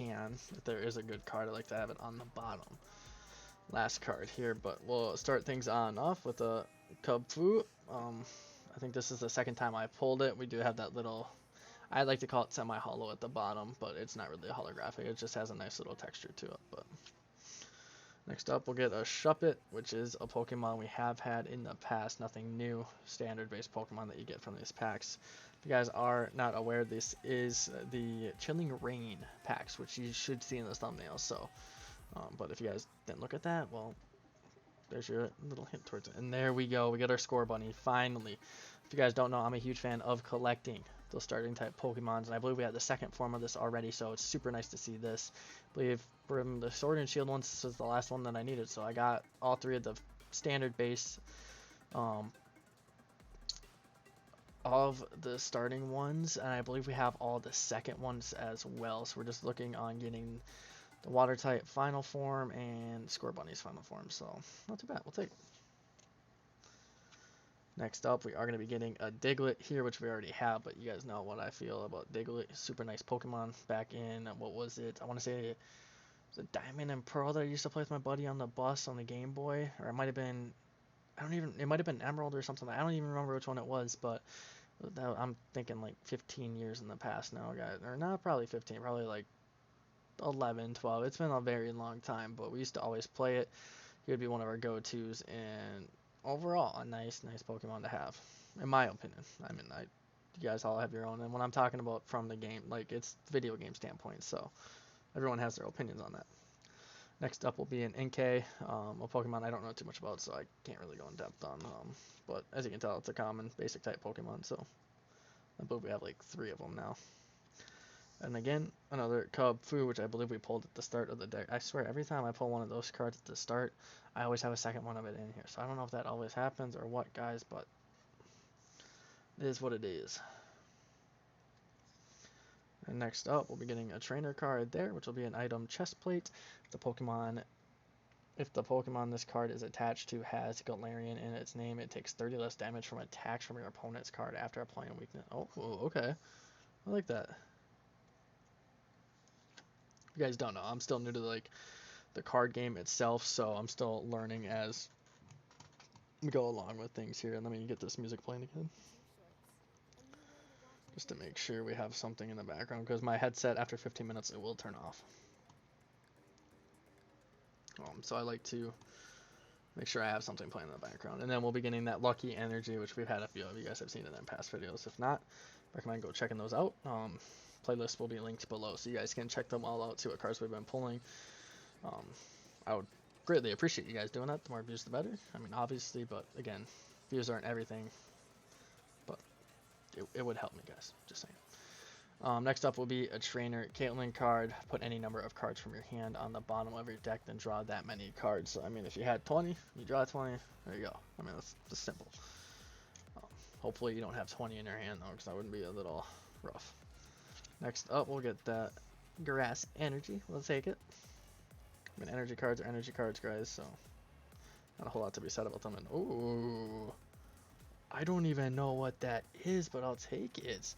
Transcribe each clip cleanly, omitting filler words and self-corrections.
can. If there is a good card, I like to have it on the bottom. Last card here, but we'll start things on off with a Cub Fu. I think this is the second time I pulled it. We do have that little, I like to call it semi-hollow at the bottom, but it's not really a holographic. It just has a nice little texture to it. But next up, we'll get a Shuppet, which is a Pokemon we have had in the past. Nothing new, standard-based Pokemon that you get from these packs. If you guys are not aware, this is the Chilling Rain packs, which you should see in the thumbnail. So, but if you guys didn't look at that, well, there's your little hint towards it. And there we go. We got our Score Bunny, finally. If you guys don't know, I'm a huge fan of collecting those starting type Pokemons, and I believe we had the second form of this already, so it's super nice to see this. I believe from the Sword and Shield ones, this was the last one that I needed, so I got all three of the standard base of the starting ones, and I believe we have all the second ones as well, so we're just looking on getting the Water type final form and Score Bunny's final form, so not too bad. We'll take it. Next up, we are going to be getting a Diglett here, which we already have, but you guys know what I feel about Diglett. Super nice Pokemon back in, what was it? I want to say it was a Diamond and Pearl that I used to play with my buddy on the bus on the Game Boy, or it might have been, it might have been Emerald or something. I don't even remember which one it was, but I'm thinking like 15 years in the past now, guys. Or not probably 15, probably like 11, 12. It's been a very long time, but we used to always play it. He would be one of our go-tos, and overall a nice Pokemon to have, in my opinion. I mean, you guys all have your own, and when I'm talking about from the game, like, it's video game standpoint, so everyone has their opinions on that. Next up will be an NK, a Pokemon I don't know too much about, so I can't really go in depth on, but as you can tell, it's a common basic type Pokemon, so I believe we have like 3 of them now. And again, another Cub Fu, which I believe we pulled at the start of the deck. I swear, every time I pull one of those cards at the start, I always have a second one of it in here. So I don't know if that always happens or what, guys, but it is what it is. And next up, we'll be getting a trainer card there, which will be an item chest plate. If the Pokemon this card is attached to has Galarian in its name, it takes 30 less damage from attacks from your opponent's card after applying weakness. Oh, okay. I like that. You guys don't know, I'm still new to like the card game itself, so I'm still learning as we go along with things here. And let me get this music playing again, just to make sure we have something in the background, because my headset after 15 minutes it will turn off. So I like to make sure I have something playing in the background. And then we'll be getting that Lucky Energy, which we've had a few of you guys have seen it in past videos. If not, recommend go checking those out. Playlist will be linked below, so you guys can check them all out, see what cards we've been pulling. I would greatly appreciate you guys doing that. The more views, the better. I mean, obviously, but again, views aren't everything, but it would help me, guys. Just saying. Next up will be a Trainer Caitlyn card. Put any number of cards from your hand on the bottom of your deck, then draw that many cards. So, I mean, if you had 20, you draw 20. There you go. I mean, that's just simple. Hopefully, you don't have 20 in your hand, though, because that wouldn't be a little rough. Next up, we'll get that Grass Energy. We'll take it. I mean, energy cards are energy cards, guys, so not a whole lot to be said about them. And ooh, I don't even know what that is, but I'll take it.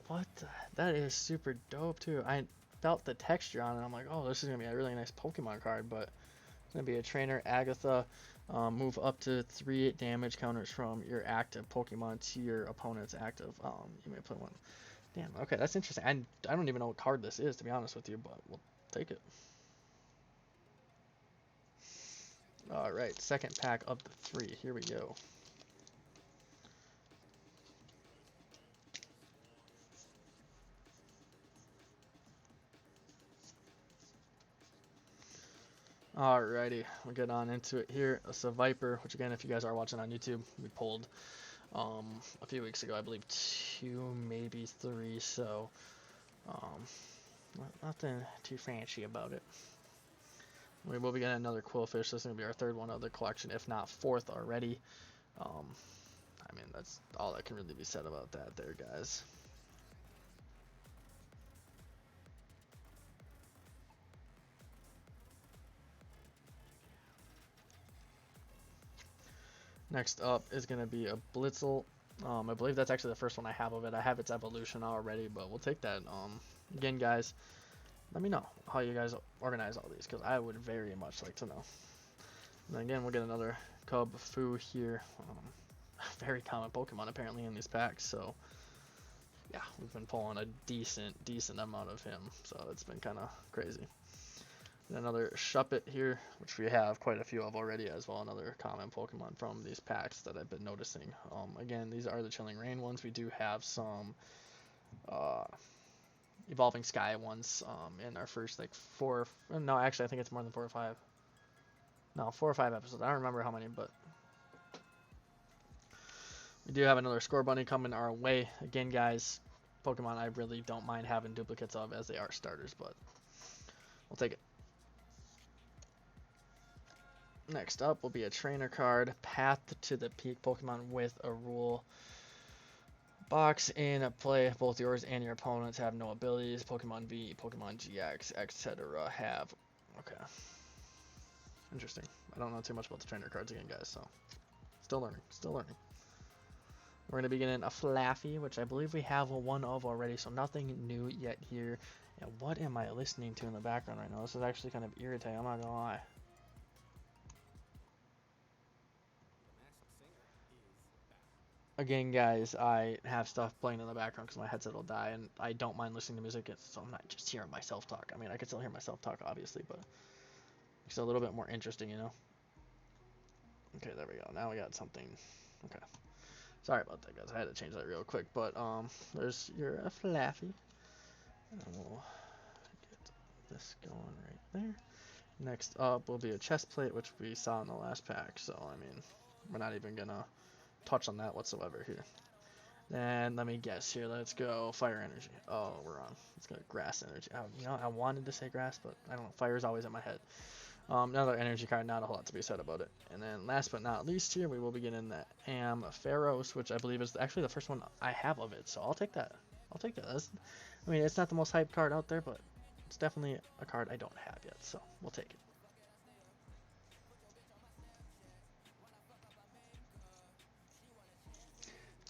What that is super dope too. I felt the texture on it. I'm like, oh, this is gonna be a really nice Pokemon card, but it's gonna be a Trainer Agatha. Move up to 3 damage counters from your active Pokemon to your opponent's active. You may play one. Damn, okay, that's interesting. I don't even know what card this is, to be honest with you, but we'll take it. Alright, second pack of the 3. Here we go. Alrighty, we'll get on into it here. It's a Viper, which again, if you guys are watching on YouTube, we pulled a few weeks ago, I believe 2, maybe 3, so nothing too fancy about it. We will be getting another Quillfish. This is going to be our 3rd one of the collection, if not 4th already. I mean, that's all that can really be said about that there, guys. Next up is going to be a Blitzel. I believe that's actually the first one I have of it. I have its evolution already, but we'll take that Again, guys, let me know how you guys organize all these, because I would very much like to know. And then again, we'll get another Cub Fu here. Very common Pokemon apparently in these packs, so yeah, we've been pulling a decent amount of him, so it's been kind of crazy. And another Shuppet here, which we have quite a few of already as well, another common Pokemon from these packs that I've been noticing. Again, these are the Chilling Rain ones. We do have some uh, Evolving Sky ones in our first like four, no, actually I think it's more than 4 or 5. No, 4 or 5 episodes. I don't remember how many, but we do have another Score Bunny coming our way. Again, guys, Pokemon I really don't mind having duplicates of as they are starters, but we'll take it. Next up will be a trainer card, Path to the Peak Pokemon with a rule. Box in play, both yours and your opponents have no abilities. Pokemon V, Pokemon GX, etc. have. Okay. Interesting. I don't know too much about the trainer cards again, guys, so still learning. We're going to be getting a Flaffy, which I believe we have one of already, so nothing new yet here. And what am I listening to in the background right now? This is actually kind of irritating, I'm not going to lie. Again, guys, I have stuff playing in the background because my headset will die, and I don't mind listening to music, so I'm not just hearing myself talk. I mean, I can still hear myself talk, obviously, but it's a little bit more interesting, you know? Okay, there we go. Now we got something. Okay. Sorry about that, guys. I had to change that real quick, but there's your Flaffy. And we'll get this going right there. Next up will be a chest plate, which we saw in the last pack, so, I mean, we're not even gonna touch on that whatsoever here. And let me guess here. Let's go fire energy. Oh, we're wrong. Let's go grass energy. You know, I wanted to say grass, but I don't know. Fire is always in my head. Another energy card. Not a whole lot to be said about it. And then last but not least here, we will be getting the Ampharos, which I believe is actually the first one I have of it. So I'll take that. I mean, it's not the most hyped card out there, but it's definitely a card I don't have yet. So we'll take it.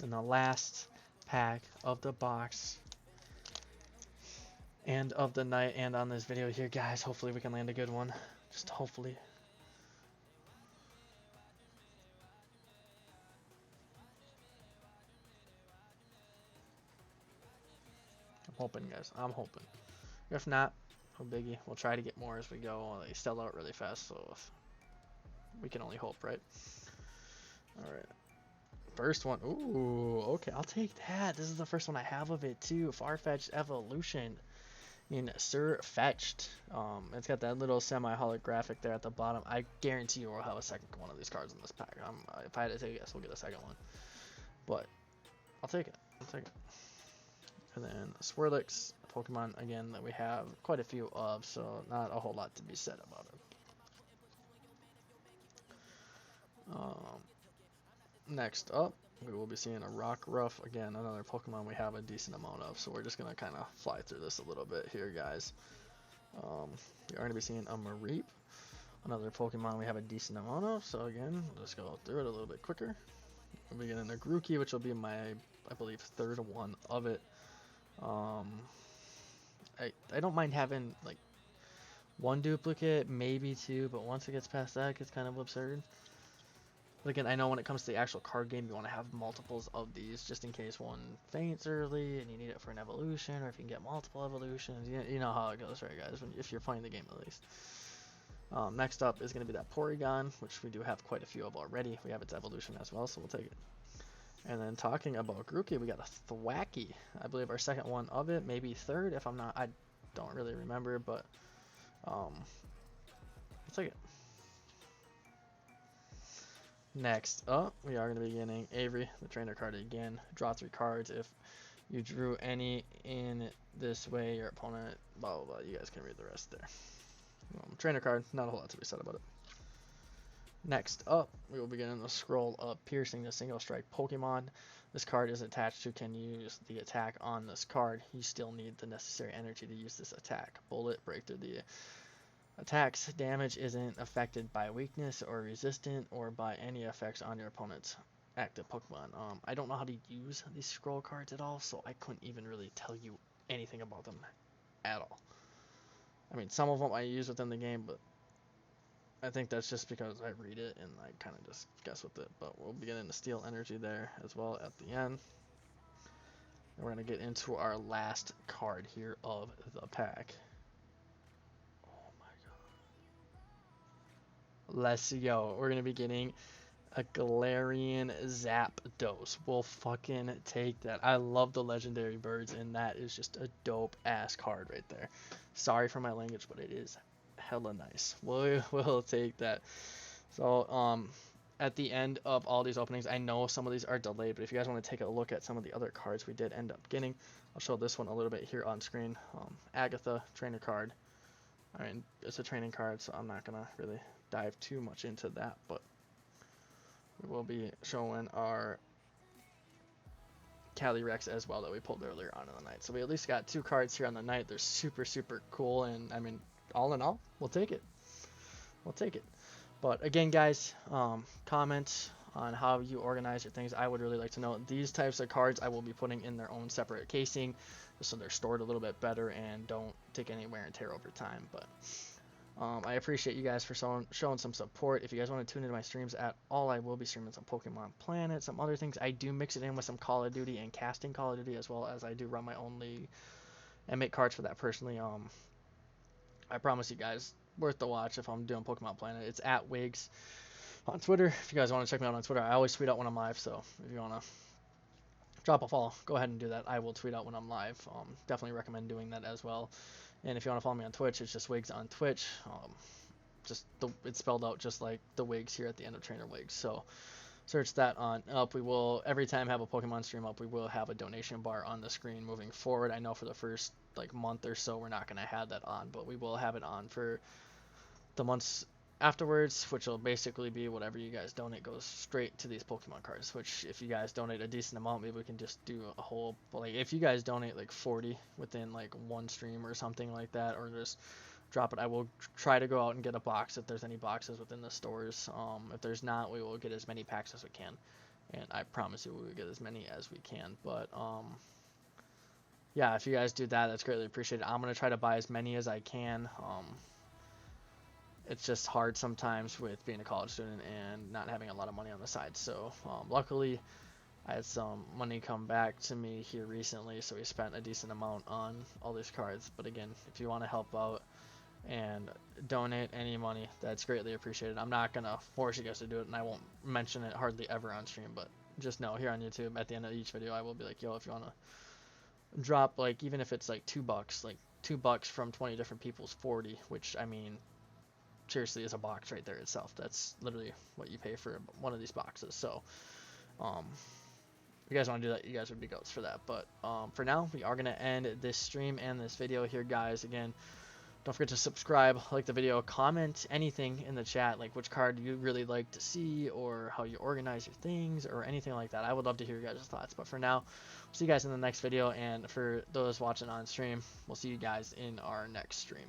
And the last pack of the box and of the night and on this video here, guys. Hopefully we can land a good one. Just hopefully. I'm hoping, guys. I'm hoping. If not, no biggie. We'll try to get more as we go. They sell out really fast, so we can only hope, right? Alright. First one. Ooh, okay. I'll take that. This is the first one I have of it, too. Farfetch'd Evolution in Sir Fetched. It's got that little semi-holographic there at the bottom. I guarantee you we'll have a second one of these cards in this pack. If I had to take a guess, we'll get a second one. But I'll take it. And then Swirlix, Pokemon, again, that we have quite a few of, so not a whole lot to be said about it. Next up, we will be seeing a Rockruff, again, another Pokemon we have a decent amount of, so we're just going to kind of fly through this a little bit here, guys. We are going to be seeing a Mareep, another Pokemon we have a decent amount of, so again, we'll just go through it a little bit quicker. We'll be getting a Grookey, which will be my, I believe, third one of it. I don't mind having like one duplicate, maybe two, but once it gets past that, it gets kind of absurd. But again, I know when it comes to the actual card game, you want to have multiples of these just in case one faints early and you need it for an evolution, or if you can get multiple evolutions. You know how it goes, right, guys? If you're playing the game, at least. Next up is going to be that Porygon, which we do have quite a few of already. We have its evolution as well, so we'll take it. And then talking about Grookey, we got a Thwackey. I believe our second one of it, maybe third, if I'm not, I don't really remember, but let's take it. Next up, we are going to be getting Avery, the trainer card again. Draw 3 cards. If you drew any in this way, your opponent, blah, blah, blah. You guys can read the rest there. Trainer card, not a whole lot to be said about it. Next up, we will be getting the Scroll of Piercing, the single strike Pokemon. This card is attached to can use the attack on this card. You still need the necessary energy to use this attack. Bullet, break through the attack's damage isn't affected by weakness or resistant or by any effects on your opponent's active Pokemon. I don't know how to use these scroll cards at all, so I couldn't even really tell you anything about them at all. I mean, some of them I use within the game, but I think that's just because I read it and I kind of just guess with it. But we'll be getting the Steel Energy there as well at the end. And we're going to get into our last card here of the pack. Oh my god. Let's go. We're going to be getting a Galarian Zapdos. We'll fucking take that. I love the legendary birds, and that is just a dope ass card right there. Sorry for my language, but it is hella nice. We'll take that. So at the end of all these openings, I know some of these are delayed, but if you guys want to take a look at some of the other cards we did end up getting, I'll show this one a little bit here on screen. Agatha trainer card. I mean, it's a training card, so I'm not gonna really dive too much into that, but we will be showing our Calyrex as well that we pulled earlier on in the night. So we at least got 2 cards here on the night. They're super, super cool, and I mean, all in all, we'll take it. We'll take it. But again, guys, comment on how you organize your things. I would really like to know. These types of cards I will be putting in their own separate casing, just so they're stored a little bit better and don't take any wear and tear over time. But I appreciate you guys for showing some support. If you guys want to tune into my streams at all, I will be streaming some Pokemon Planet, some other things. I do mix it in with some Call of Duty and casting Call of Duty, as well as I do run my own league and make cards for that personally. I promise you guys, worth the watch if I'm doing Pokemon Planet. It's at Wyggzz on Twitter. If you guys want to check me out on Twitter, I always tweet out when I'm live, so if you want to drop a follow, go ahead and do that. I will tweet out when I'm live. Definitely recommend doing that as well. And if you want to follow me on Twitch, it's just Wyggzz on Twitch. It's spelled out just like the Wyggzz here at the end of Trainer Wyggzz. So search that on up. We will every time have a Pokemon stream up, we will have a donation bar on the screen moving forward. I know for the first like month or so we're not going to have that on, but we will have it on for the months afterwards, which will basically be whatever you guys donate goes straight to these Pokemon cards, which if you guys donate a decent amount, maybe we can just do a whole, like if you guys donate like 40 within like one stream or something like that, or just drop it, I will try to go out and get a box if there's any boxes within the stores. If there's not, we will get as many packs as we can, and I promise you we will get as many as we can. But yeah, if you guys do that, that's greatly appreciated. I'm gonna try to buy as many as I can. It's just hard sometimes with being a college student and not having a lot of money on the side. So luckily I had some money come back to me here recently, so we spent a decent amount on all these cards. But again, if you want to help out and donate any money, that's greatly appreciated. I'm not gonna force you guys to do it, and I won't mention it hardly ever on stream, but just know here on YouTube at the end of each video I will be like, yo, if you want to drop, like, even if it's like $2, like $2 from 20 different people's 40, which I mean seriously is a box right there itself. That's literally what you pay for one of these boxes. So if you guys want to do that, you guys would be goats for that. But for now, we are going to end this stream and this video here, guys. Again, don't forget to subscribe, like the video, comment anything in the chat, like which card you really like to see, or how you organize your things, or anything like that. I would love to hear your guys' thoughts. But for now, see you guys in the next video, and for those watching on stream, we'll see you guys in our next stream.